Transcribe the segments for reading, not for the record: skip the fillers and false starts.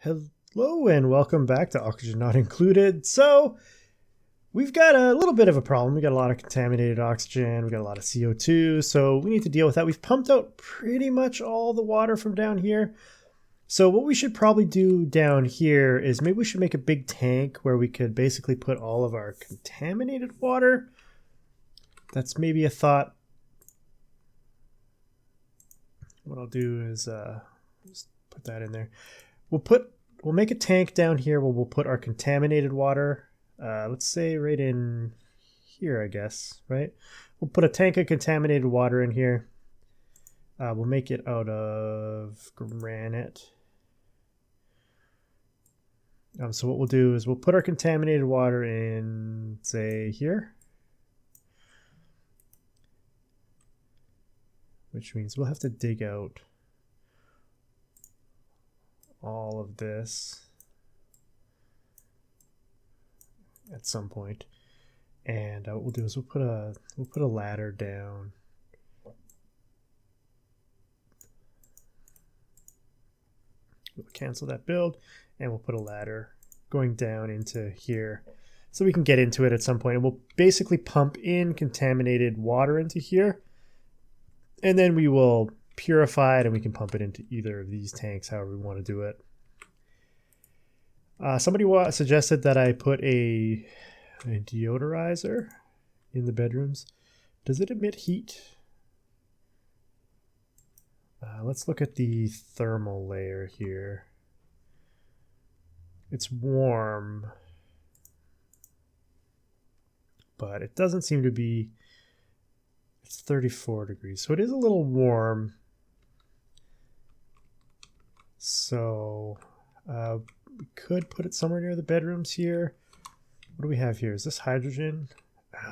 Hello and welcome back to Oxygen Not Included. So, we've got a little bit of a problem. We got a lot of contaminated oxygen, we got a lot of CO2, so we need to deal with that. We've pumped out pretty much all the water from down here. So what we should probably do down here is maybe we should make a big tank where we could basically put all of our contaminated water. That's maybe a thought. What I'll do is just put that in there. We'll make a tank down here where we'll put our contaminated water. Let's say right in here, I guess, right? We'll put a tank of contaminated water in here. We'll make it out of granite. So what we'll do is we'll put our contaminated water in, say, here. Which means we'll have to dig out all of this at some point. And what we'll do is we'll put a ladder down. We'll cancel that build and we'll put a ladder going down into here so we can get into it at some point. And we'll basically pump in contaminated water into here. And then we will purify it and we can pump it into either of these tanks, however we want to do it. Somebody suggested that I put a deodorizer in the bedrooms. Does it emit heat? Let's look at the thermal layer here. It's warm, but it doesn't seem to be. It's 34 degrees, so it is a little warm. So we could put it somewhere near the bedrooms here. What do we have here? Is this hydrogen?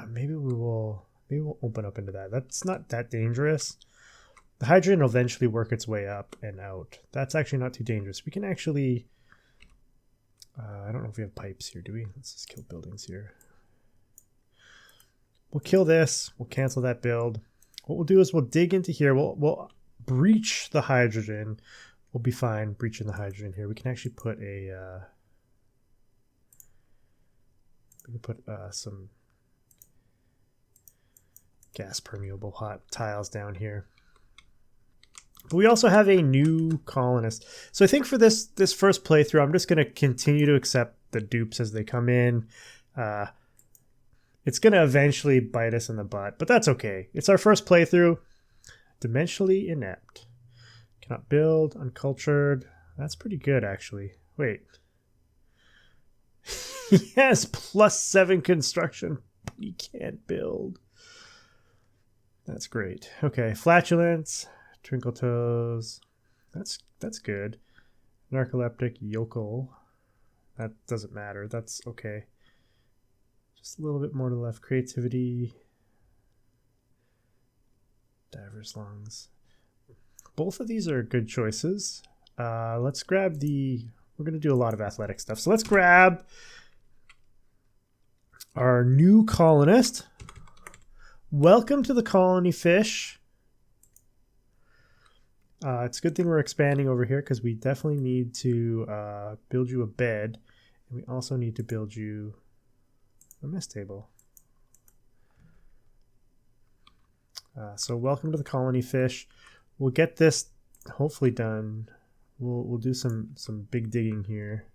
Maybe we'll open up into that. That's not that dangerous. The hydrogen will eventually work its way up and out. That's actually not too dangerous. We can actually, I don't know if we have pipes here, do we? Let's just kill buildings here. We'll kill this. We'll cancel that build. What we'll do is we'll dig into here. We'll breach the hydrogen. We'll be fine breaching the hydrogen here. We can actually put a some gas permeable hot tiles down here. But we also have a new colonist. So I think for this first playthrough, I'm just going to continue to accept the dupes as they come in. It's going to eventually bite us in the butt, but that's okay. It's our first playthrough. Dimensionally inept. Cannot build, uncultured. That's pretty good, actually. Wait. He has +7 construction, but he can't build. That's great. Okay, flatulence, twinkle toes. That's good. Narcoleptic, yokel. That doesn't matter. That's okay. Just a little bit more to the left. Creativity. Diverse lungs. Both of these are good choices. Let's grab the... We're going to do a lot of athletic stuff. So let's grab our new colonist. Welcome to the colony, fish. It's a good thing we're expanding over here because we definitely need to build you a bed. And we also need to build you a mess table. So welcome to the colony, fish. We'll get this hopefully done. We'll do some big digging here.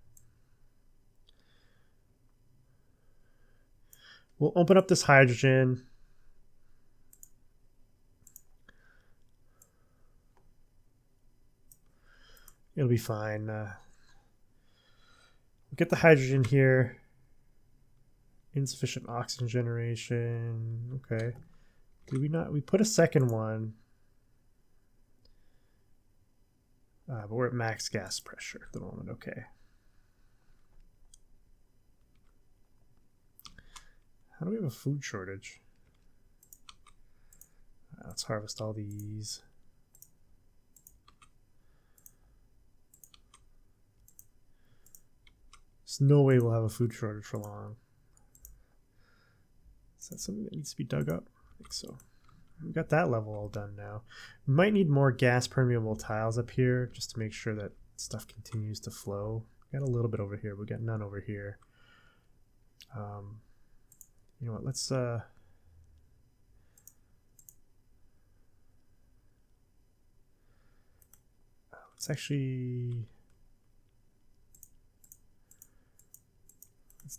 We'll open up this hydrogen. It'll be fine. We'll get the hydrogen here. Insufficient oxygen generation. Okay. Did we not? We put a second one. But we're at max gas pressure at the moment. Okay. How do we have a food shortage? Let's harvest all these. There's no way we'll have a food shortage for long. Is that something that needs to be dug up? I think so. We've got that level all done now. We might need more gas permeable tiles up here just to make sure that stuff continues to flow. Got a little bit over here. We got none over here. You know what? Let's actually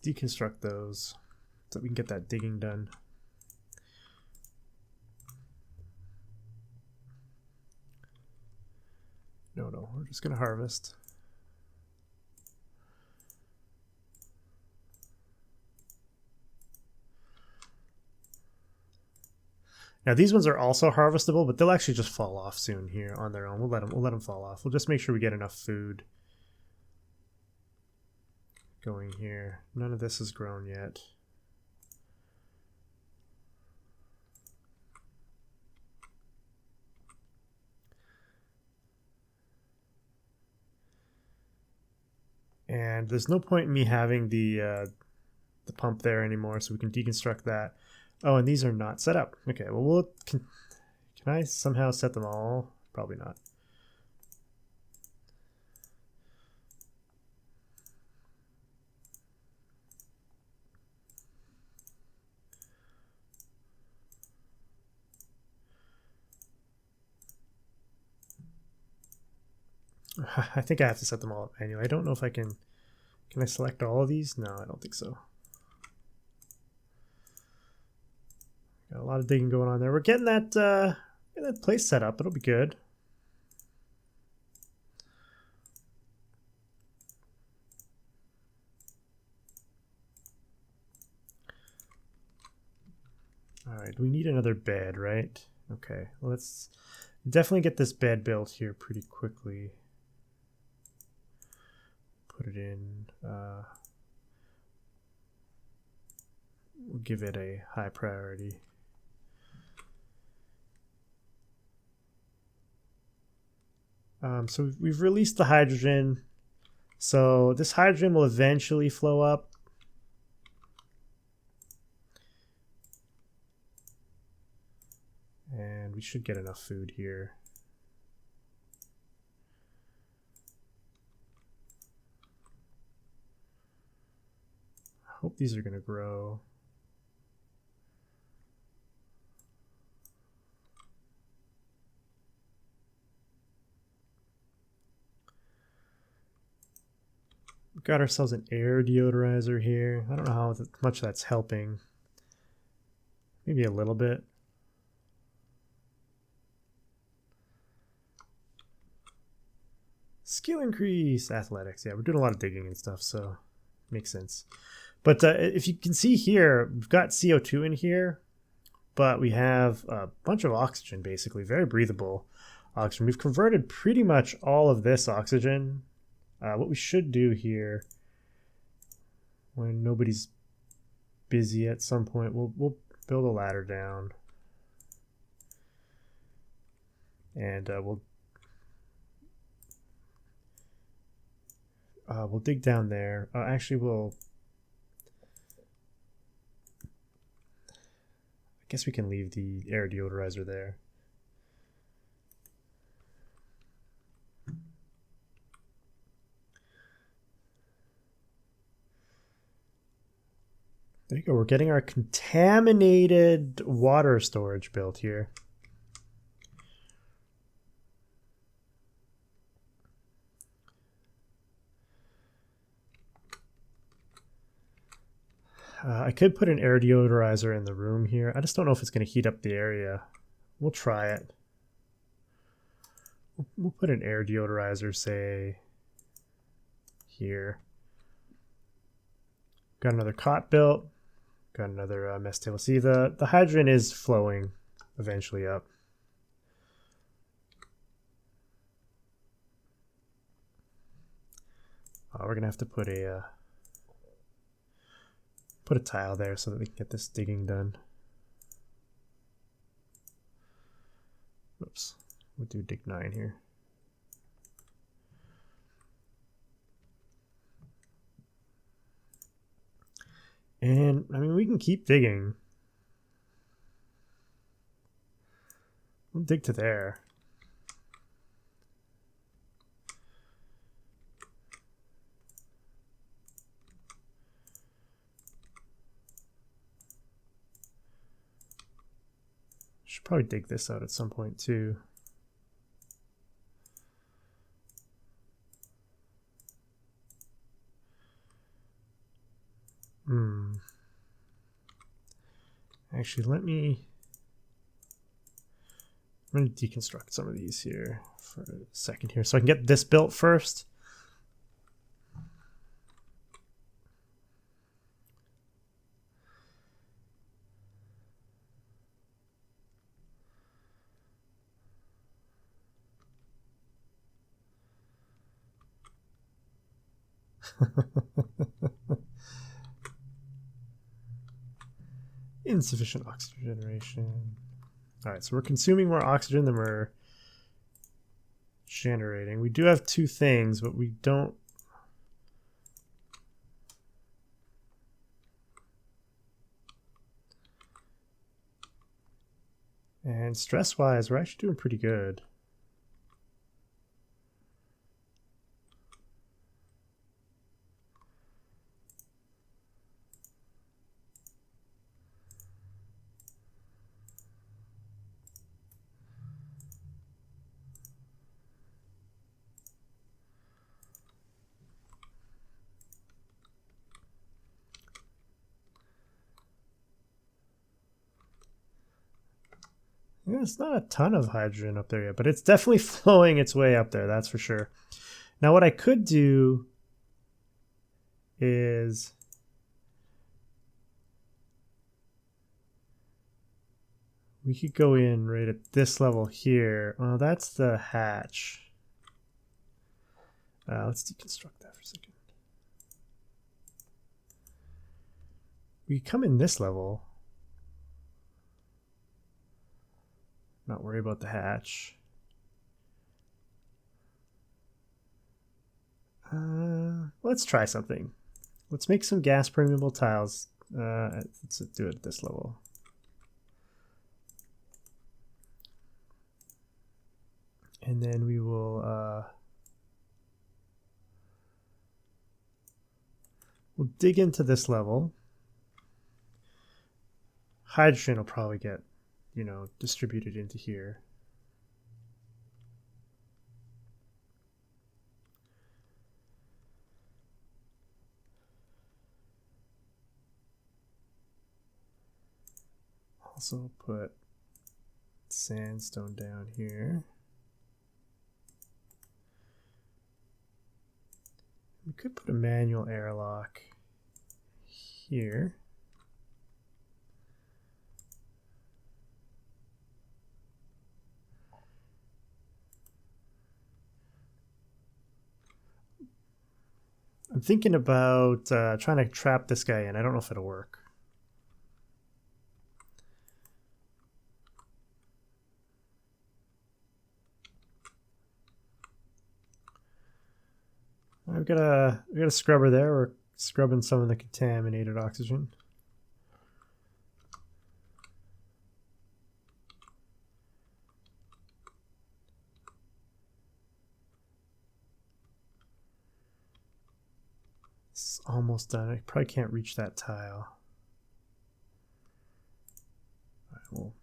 deconstruct those so we can get that digging done. No, we're just gonna harvest. Now these ones are also harvestable, but they'll actually just fall off soon here on their own. We'll let them fall off. We'll just make sure we get enough food going here. None of this is grown yet. And there's no point in me having the pump there anymore, so we can deconstruct that. Oh, and these are not set up. Okay, well, can I somehow set them all? Probably not. I think I have to set them all up manually. I don't know if I can. Can I select all of these? No, I don't think so. Got a lot of digging going on there. We're getting that place set up. It'll be good. All right, we need another bed, right? Okay, let's definitely get this bed built here pretty quickly. Put it in. We'll give it a high priority. So we've released the hydrogen. So this hydrogen will eventually flow up. And we should get enough food here. I hope these are going to grow. We've got ourselves an air deodorizer here. I don't know how much that's helping. Maybe a little bit. Skill increase, athletics. Yeah, we're doing a lot of digging and stuff, so makes sense. But if you can see here, we've got CO2 in here, but we have a bunch of oxygen, basically, very breathable oxygen. We've converted pretty much all of this oxygen. What we should do here, when nobody's busy at some point, we'll build a ladder down. And we'll dig down there. Actually, I guess we can leave the air deodorizer there. There you go. We're getting our contaminated water storage built here. I could put an air deodorizer in the room here. I just don't know if it's going to heat up the area. We'll try it. We'll put an air deodorizer, say, here. Got another cot built. Got another mess table. See, the hydrogen is flowing eventually up. We're going to have to put a tile there so that we can get this digging done. Oops, we'll do dig 9 here. And I mean, we can keep digging. We'll dig to there. Should probably dig this out at some point too. Actually, I'm going to deconstruct some of these here for a second here so I can get this built first. Insufficient oxygen generation. All right, so we're consuming more oxygen than we're generating. We do have two things, but we don't. And stress-wise, we're actually doing pretty good. Yeah, it's not a ton of hydrogen up there yet, but it's definitely flowing its way up there, that's for sure. Now what I could do is we could go in right at this level here. Oh, that's the hatch. Let's deconstruct that for a second. We come in this level. Not worry about the hatch. Let's try something. Let's make some gas permeable tiles. Let's do it at this level. And then we will we'll dig into this level. Hydrogen will probably get, you know, distributed into here. Also put sandstone down here. We could put a manual airlock here. I'm thinking about trying to trap this guy in. I don't know if it'll work. We've got a scrubber there. We're scrubbing some of the contaminated oxygen. It's almost done. I probably can't reach that tile. All right, we'll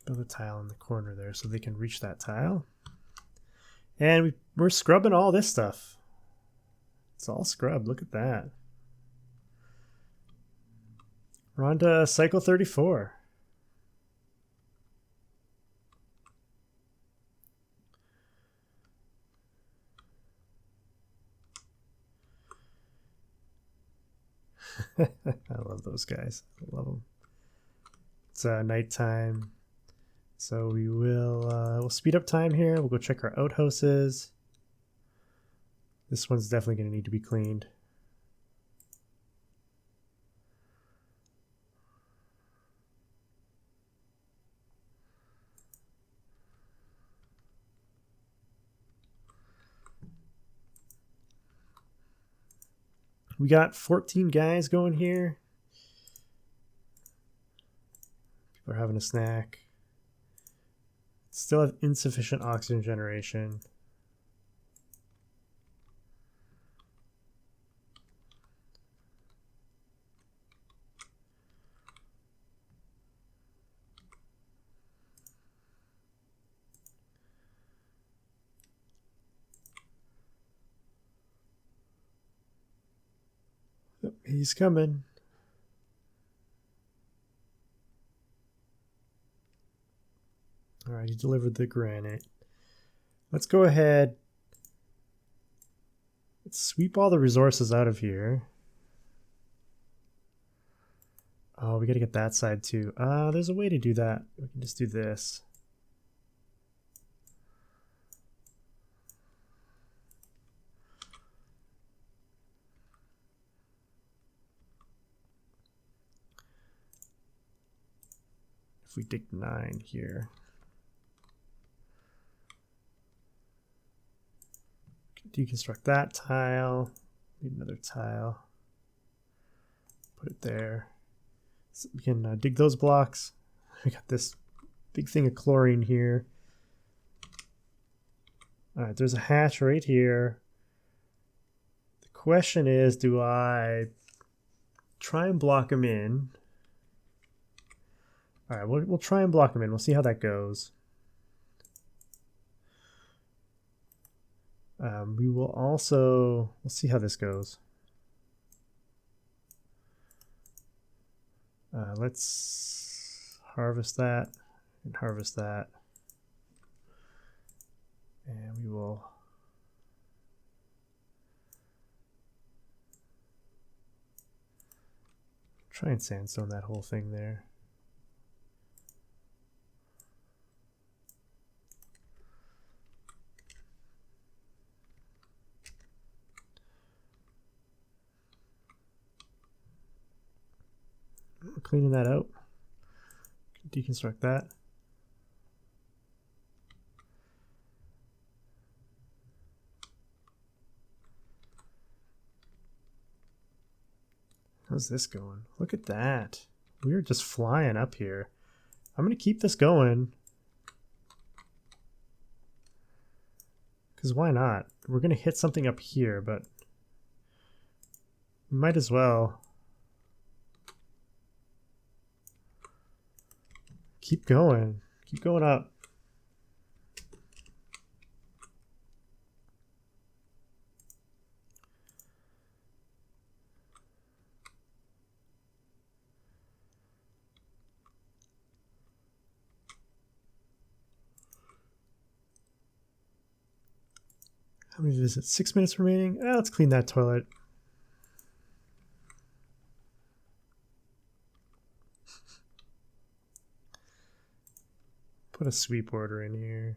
build a tile in the corner there so they can reach that tile. And we're scrubbing all this stuff. It's all scrubbed. Look at that. We're on to cycle 34. I love those guys. I love them. It's nighttime. So we will we'll speed up time here. We'll go check our outhouses. This one's definitely going to need to be cleaned. We got 14 guys going here. People are having a snack. Still have insufficient oxygen generation. He's coming. All right, he delivered the granite. Let's go ahead. Let's sweep all the resources out of here. Oh, we got to get that side too. There's a way to do that. We can just do this. If we dig 9 here. Deconstruct that tile. Need another tile. Put it there. So we can dig those blocks. We got this big thing of chlorine here. All right, there's a hatch right here. The question is, do I try and block them in? All right, we'll try and block them in. We'll see how that goes. We will also, we'll see how this goes. Let's harvest that and harvest that. And we will try and sandstone that whole thing there. Cleaning that out. Deconstruct that. How's this going? Look at that. We're just flying up here. I'm going to keep this going. Because why not? We're going to hit something up here, but we might as well keep going. Keep going up. How many visits? 6 minutes remaining. Let's clean that toilet. Put a sweep order in here.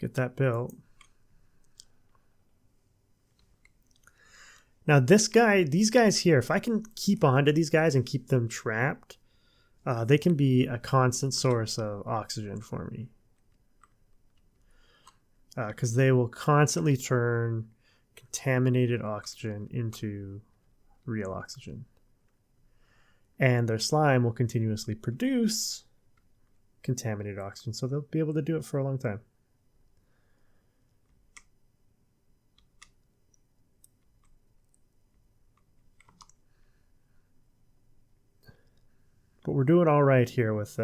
Get that built. Now this guy, these guys here, if I can keep on to these guys and keep them trapped, they can be a constant source of oxygen for me. Because they will constantly turn contaminated oxygen into real oxygen. And their slime will continuously produce contaminated oxygen, so they'll be able to do it for a long time. But we're doing all right here with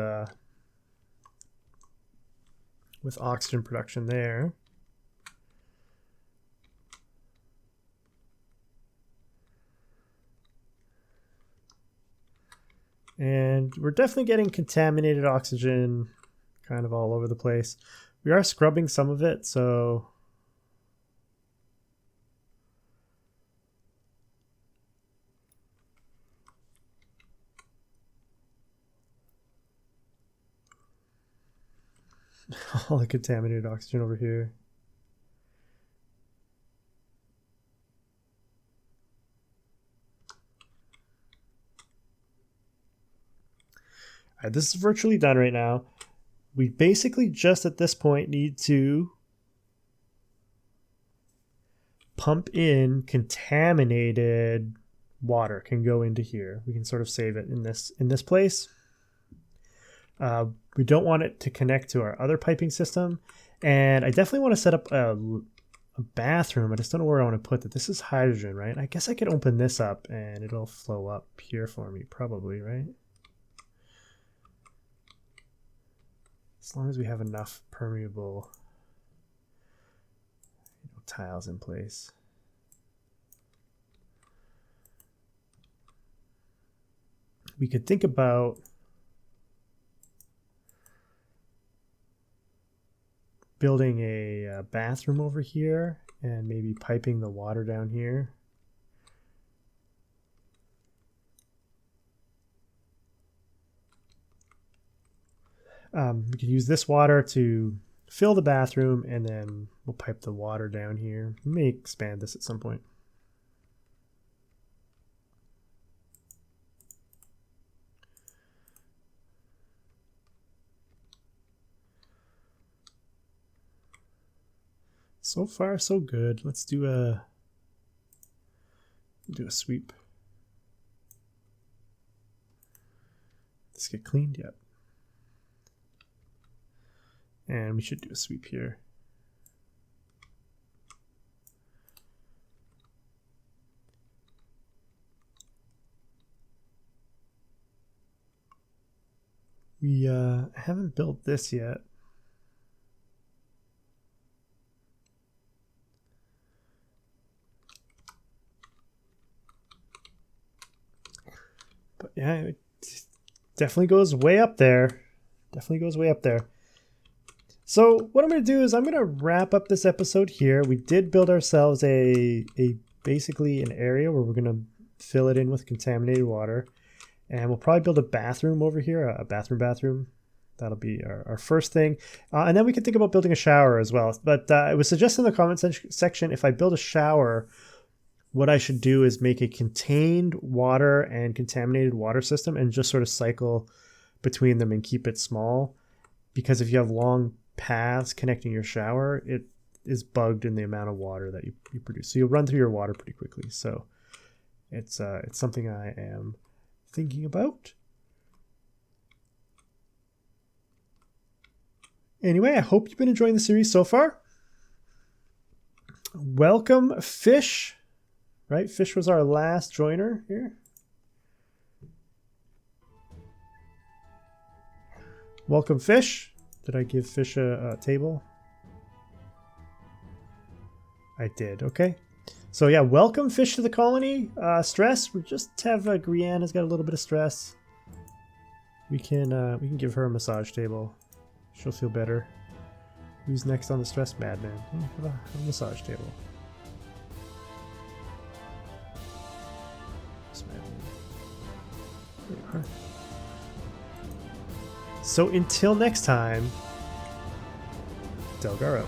oxygen production there. And we're definitely getting contaminated oxygen kind of all over the place. We are scrubbing some of it, so all the contaminated oxygen over here. All right, this is virtually done right now. We basically just at this point need to pump in contaminated water. Can go into here. We can sort of save it in this place. We don't want it to connect to our other piping system, and I definitely want to set up a a bathroom. I just don't know where I want to put it. This is hydrogen, right? I guess I could open this up and it'll flow up here for me, probably, right? As long as we have enough permeable tiles in place. We could think about building a bathroom over here and maybe piping the water down here. We could use this water to fill the bathroom and then we'll pipe the water down here. We may expand this at some point. So far, so good. Let's do a sweep. Let's get cleaned. Yep. And we should do a sweep here. We haven't built this yet. But yeah, it definitely goes way up there. Definitely goes way up there. So what I'm going to do is I'm going to wrap up this episode here. We did build ourselves a basically an area where we're going to fill it in with contaminated water. And we'll probably build a bathroom over here, a bathroom. That'll be our first thing. And then we can think about building a shower as well. But it was suggested in the comment section, if I build a shower, what I should do is make a contained water and contaminated water system and just sort of cycle between them and keep it small. Because if you have long paths connecting your shower, it is bugged in the amount of water that you produce. So you'll run through your water pretty quickly. So it's something I am thinking about. Anyway, I hope you've been enjoying the series so far. Welcome, Fish. Right? Fish was our last joiner here. Welcome, Fish. Did I give Fish a table? I did. Okay. So yeah, welcome, Fish, to the colony. Stress. We just have Grianna's got a little bit of stress. We can give her a massage table. She'll feel better. Who's next on the stress? Madman. Have a massage table. There you are. So until next time, Delgar out.